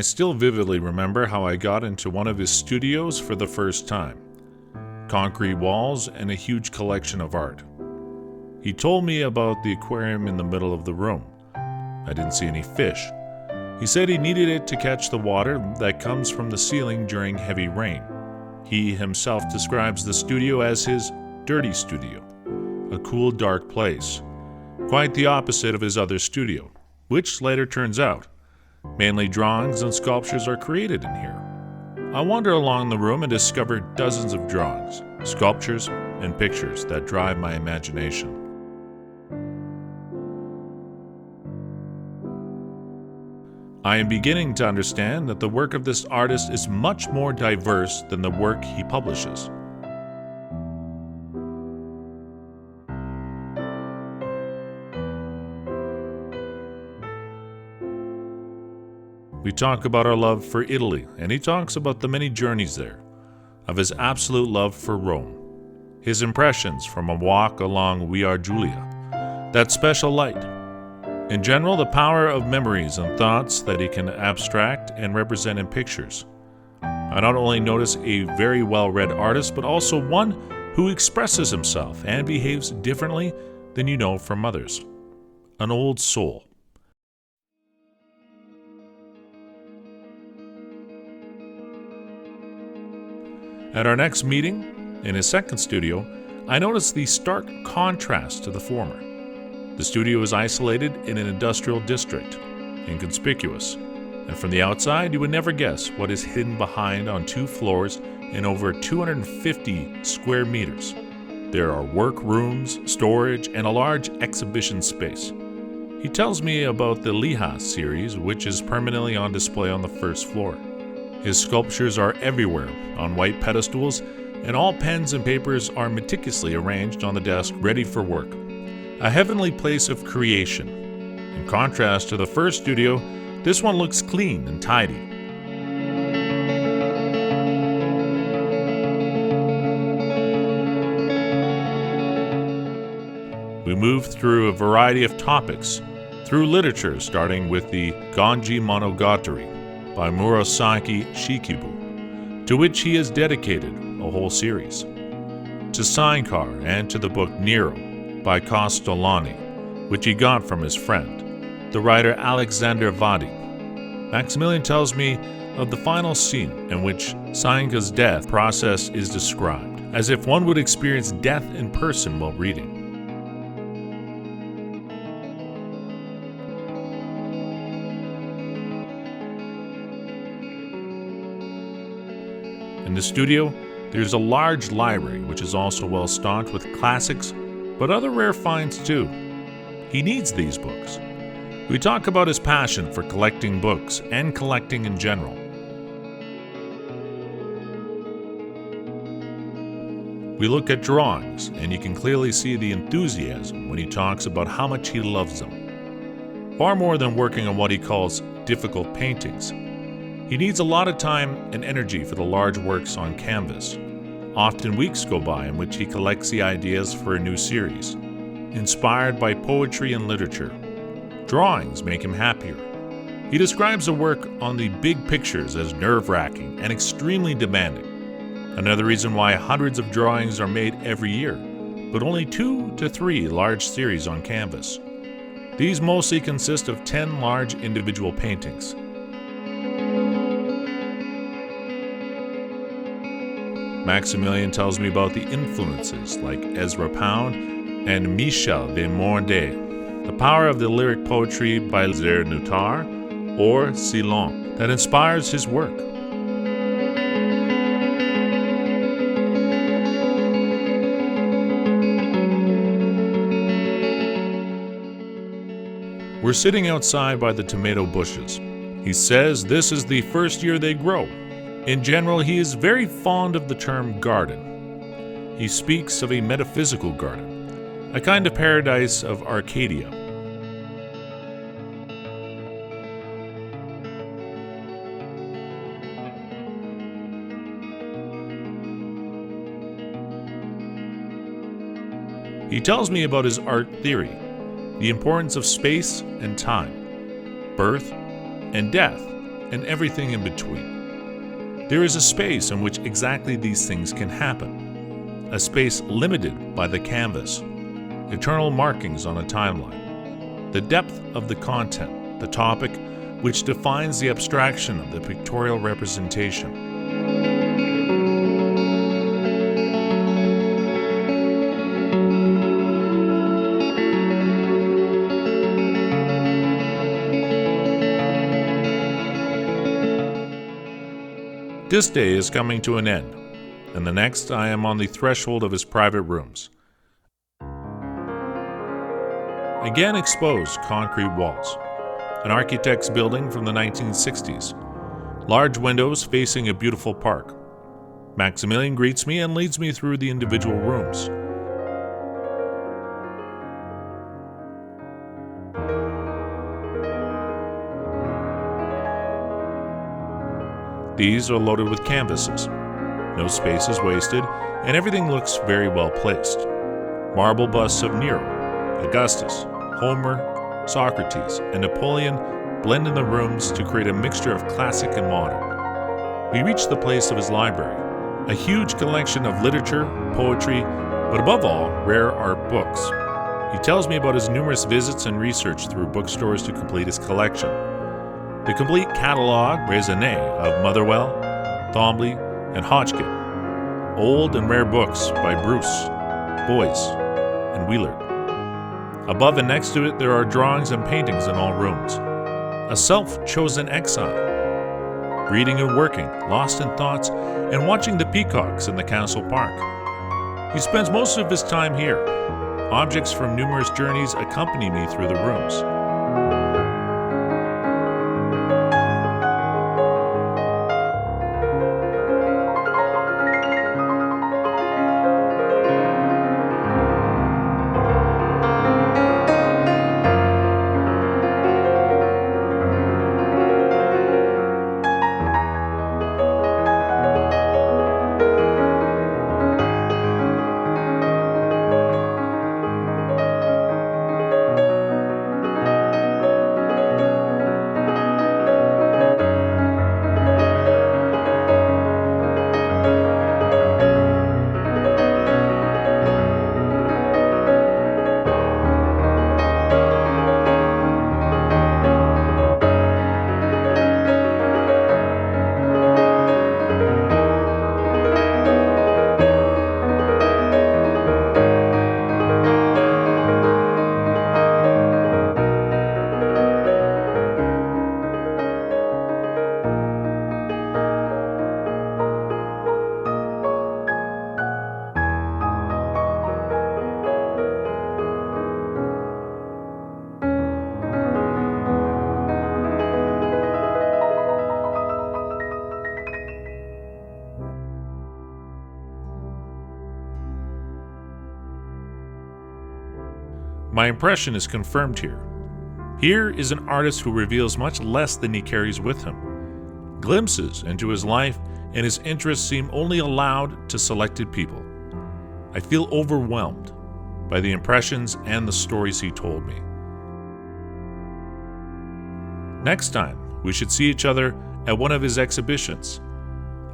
still vividly remember how I got into one of his studios for the first time. Concrete walls and a huge collection of art. He told me about the aquarium in the middle of the room. I didn't see any fish. He said he needed it to catch the water that comes from the ceiling during heavy rain. He himself describes the studio as his dirty studio, a cool, dark place. Quite the opposite of his other studio, which later turns out. Mainly drawings and sculptures are created in here. I wandered along the room and discovered dozens of drawings, sculptures, and pictures that drive my imagination. I am beginning to understand that the work of this artist is much more diverse than the work he publishes. We talk about our love for Italy, and he talks about the many journeys there, of his absolute love for Rome, his impressions from a walk along Via Giulia, that special light. In general, the power of memories and thoughts that he can abstract and represent in pictures. I not only notice a very well-read artist, but also one who expresses himself and behaves differently than you know from others. An old soul. At our next meeting, in his second studio, I noticed the stark contrast to the former. The studio is isolated in an industrial district, inconspicuous, and from the outside you would never guess what is hidden behind on 2 floors and over 250 square meters. There are workrooms, storage, and a large exhibition space. He tells me about the Liha series, which is permanently on display on the first floor. His sculptures are everywhere on white pedestals, and all pens and papers are meticulously arranged on the desk ready for work. A heavenly place of creation. In contrast to the first studio, this one looks clean and tidy. We move through a variety of topics, through literature starting with the Genji Monogatari by Murasaki Shikibu, to which he has dedicated a whole series, to Seincar and to the book Nero by Castellani, which he got from his friend, the writer Alexander Vadi. Maximilian tells me of the final scene in which Seincar's death process is described, as if one would experience death in person while reading. In the studio, there's a large library which is also well stocked with classics, but other rare finds too. He needs these books. We talk about his passion for collecting books and collecting in general. We look at drawings, and you can clearly see the enthusiasm when he talks about how much he loves them. Far more than working on what he calls difficult paintings. He needs a lot of time and energy for the large works on canvas. Often weeks go by in which he collects the ideas for a new series, inspired by poetry and literature. Drawings make him happier. He describes the work on the big pictures as nerve-wracking and extremely demanding. Another reason why hundreds of drawings are made every year, but only 2 to 3 large series on canvas. These mostly consist of 10 large individual paintings. Maximilian tells me about the influences like Ezra Pound and Michel de Mornay, the power of the lyric poetry by Zernutar or Silon that inspires his work. We're sitting outside by the tomato bushes. He says this is the first year they grow. In general, he is very fond of the term garden. He speaks of a metaphysical garden, a kind of paradise of Arcadia. He tells me about his art theory, the importance of space and time, birth and death, and everything in between. There is a space in which exactly these things can happen, a space limited by the canvas, eternal markings on a timeline, the depth of the content, the topic, which defines the abstraction of the pictorial representation. This day is coming to an end, and the next I am on the threshold of his private rooms. Again exposed concrete walls, an architect's building from the 1960s, large windows facing a beautiful park. Maximilian greets me and leads me through the individual rooms. These are loaded with canvases. No space is wasted, and everything looks very well placed. Marble busts of Nero, Augustus, Homer, Socrates, and Napoleon blend in the rooms to create a mixture of classic and modern. We reach the place of his library, a huge collection of literature, poetry, but above all, rare art books. He tells me about his numerous visits and research through bookstores to complete his collection. The complete catalogue raisonné of Motherwell, Thomley, and Hodgkin. Old and rare books by Bruce, Boyce, and Wheeler. Above and next to it there are drawings and paintings in all rooms. A self-chosen exile, reading and working, lost in thoughts, and watching the peacocks in the castle park. He spends most of his time here. Objects from numerous journeys accompany me through the rooms. My impression is confirmed here. Here is an artist who reveals much less than he carries with him. Glimpses into his life and his interests seem only allowed to selected people. I feel overwhelmed by the impressions and the stories he told me. Next time, we should see each other at one of his exhibitions.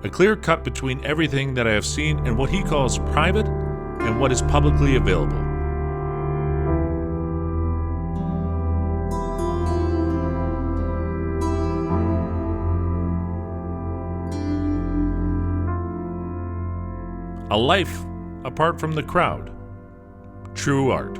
A clear cut between everything that I have seen and what he calls private and what is publicly available. A life apart from the crowd. True art.